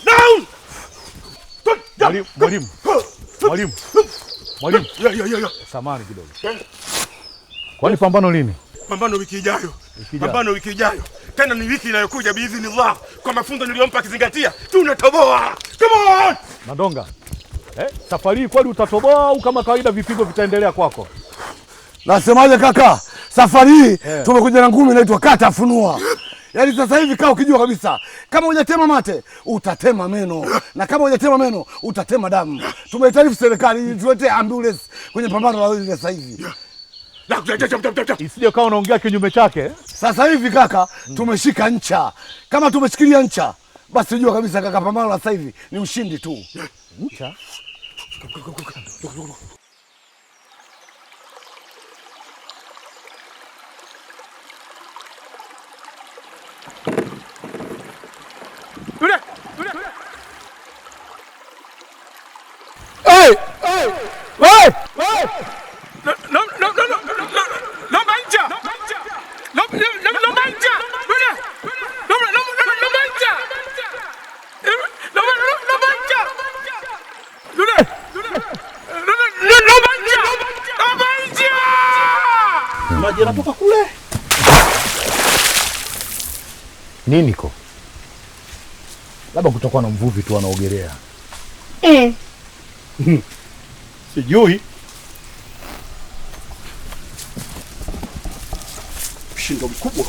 Down! Mwalimu. Ya. Samahani kidogo. Kwani pambano lini? Pambano wiki ijayo. Pambano wiki ijayo. Tena ni wiki inayokuja biidhnillah. Kwa mafunzo niliyompa kizingatia, tunatoboa. Come on! Mandonga. Safari hii kweli utatoboa au kama kawaida vipigo vitaendelea kwako? Nasemaje kaka? Safari hii tumekuja na ngumi inaitwa kata funua. Yaani sasa hivi kaa ukijua kabisa kama hujatema mate utatema meno, na kama hujatema meno utatema damu. Tumeitaarifu serikali tuletee ambulance kwenye pambano la wewe sasa hivi. Isije kama unaongea kinyume chake. Sasa hivi kaka tumeshika ncha. Kama tumeshikilia ncha basi jua kabisa kaka pambano la sasa hivi ni ushindi tu. Ncha? Maji yanatoka kule. Nini ko? Labda kutakuwa na mvuvi tu anaogelea. Sijui. Mshindo mkubwa.